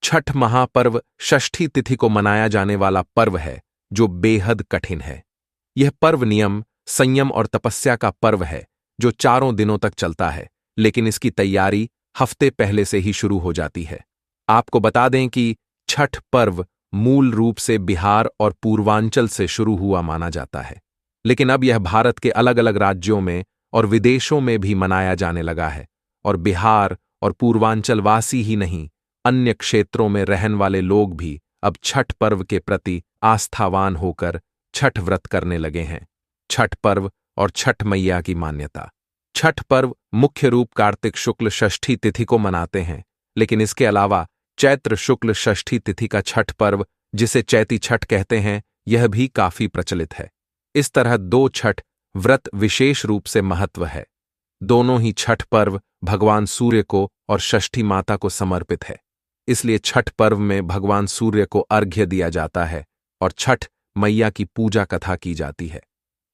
छठ महापर्व षष्ठी तिथि को मनाया जाने वाला पर्व है जो बेहद कठिन है। यह पर्व नियम, संयम और तपस्या का पर्व है जो 4 दिनों तक चलता है, लेकिन इसकी तैयारी हफ्ते पहले से ही शुरू हो जाती है। आपको बता दें कि छठ पर्व मूल रूप से बिहार और पूर्वांचल से शुरू हुआ माना जाता है, लेकिन अब यह भारत के अलग अलग राज्यों में और विदेशों में भी मनाया जाने लगा है, और बिहार और पूर्वांचल वासी ही नहीं, अन्य क्षेत्रों में रहने वाले लोग भी अब छठ पर्व के प्रति आस्थावान होकर छठ व्रत करने लगे हैं। छठ पर्व और छठ मैया की मान्यता। छठ पर्व मुख्य रूप कार्तिक शुक्ल षष्ठी तिथि को मनाते हैं, लेकिन इसके अलावा चैत्र शुक्ल षष्ठी तिथि का छठ पर्व, जिसे चैती छठ कहते हैं, यह भी काफी प्रचलित है। इस तरह 2 छठ व्रत विशेष रूप से महत्व है। दोनों ही छठ पर्व भगवान सूर्य को और षष्ठी माता को समर्पित है, इसलिए छठ पर्व में भगवान सूर्य को अर्घ्य दिया जाता है और छठ मैया की पूजा कथा की जाती है।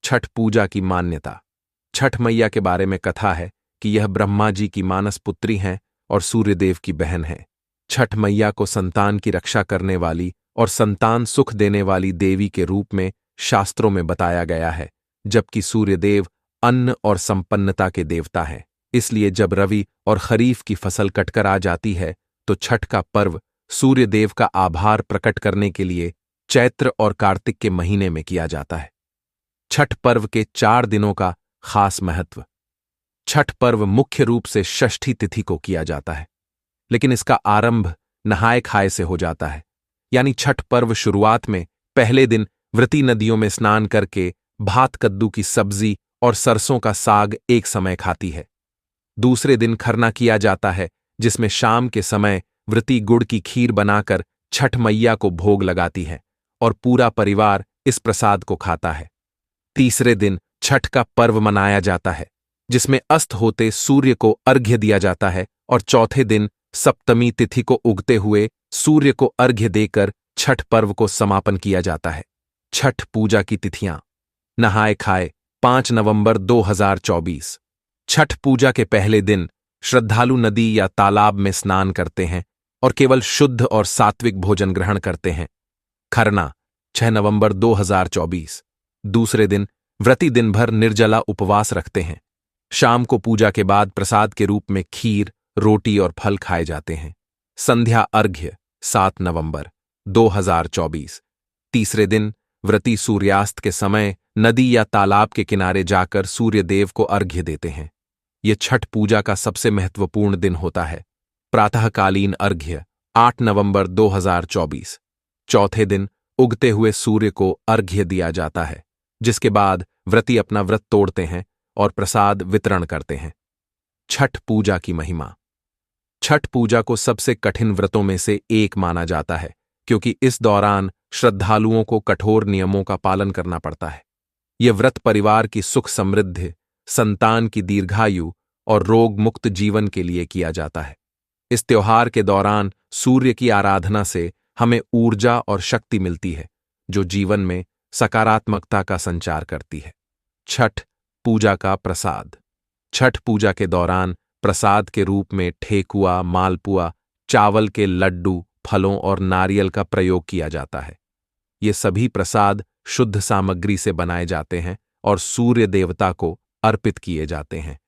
छठ पूजा की मान्यता। छठ मैया के बारे में कथा है कि यह ब्रह्मा जी की मानस पुत्री हैं और सूर्यदेव की बहन है। छठ मैया को संतान की रक्षा करने वाली और संतान सुख देने वाली देवी के रूप में शास्त्रों में बताया गया है, जबकि सूर्यदेव अन्न और संपन्नता के देवता हैं। इसलिए जब रवि और खरीफ की फसल कटकर आ जाती है तो छठ का पर्व सूर्यदेव का आभार प्रकट करने के लिए चैत्र और कार्तिक के महीने में किया जाता है। छठ पर्व के 4 दिनों का खास महत्व। छठ पर्व मुख्य रूप से षष्ठी तिथि को किया जाता है, लेकिन इसका आरंभ नहाय खाए से हो जाता है। यानी छठ पर्व शुरुआत में पहले दिन व्रती नदियों में स्नान करके भात कद्दू की सब्जी और सरसों का साग एक समय खाती है। दूसरे दिन खरना किया जाता है, जिसमें शाम के समय व्रती गुड़ की खीर बनाकर छठ मैया को भोग लगाती है और पूरा परिवार इस प्रसाद को खाता है। तीसरे दिन छठ का पर्व मनाया जाता है, जिसमें अस्त होते सूर्य को अर्घ्य दिया जाता है, और चौथे दिन सप्तमी तिथि को उगते हुए सूर्य को अर्घ्य देकर छठ पर्व को समापन किया जाता है। छठ पूजा की तिथियां। नहाय खाए 5 नवंबर 2024। छठ पूजा के पहले दिन श्रद्धालु नदी या तालाब में स्नान करते हैं और केवल शुद्ध और सात्विक भोजन ग्रहण करते हैं। खरना 6 नवंबर 2024। दूसरे दिन व्रती दिन भर निर्जला उपवास रखते हैं। शाम को पूजा के बाद प्रसाद के रूप में खीर, रोटी और फल खाए जाते हैं। संध्या अर्घ्य 7 नवंबर 2024। तीसरे दिन व्रती सूर्यास्त के समय नदी या तालाब के किनारे जाकर सूर्यदेव को अर्घ्य देते हैं। यह छठ पूजा का सबसे महत्वपूर्ण दिन होता है। प्रातःकालीन अर्घ्य 8 नवंबर 2024। चौथे दिन उगते हुए सूर्य को अर्घ्य दिया जाता है, जिसके बाद व्रती अपना व्रत तोड़ते हैं और प्रसाद वितरण करते हैं। छठ पूजा की महिमा। छठ पूजा को सबसे कठिन व्रतों में से एक माना जाता है, क्योंकि इस दौरान श्रद्धालुओं को कठोर नियमों का पालन करना पड़ता है। यह व्रत परिवार की सुख समृद्धि, संतान की दीर्घायु और रोग मुक्त जीवन के लिए किया जाता है। इस त्योहार के दौरान सूर्य की आराधना से हमें ऊर्जा और शक्ति मिलती है, जो जीवन में सकारात्मकता का संचार करती है। छठ पूजा का प्रसाद। छठ पूजा के दौरान प्रसाद के रूप में ठेकुआ, मालपुआ, चावल के लड्डू, फलों और नारियल का प्रयोग किया जाता है। ये सभी प्रसाद शुद्ध सामग्री से बनाए जाते हैं और सूर्य देवता को अर्पित किए जाते हैं।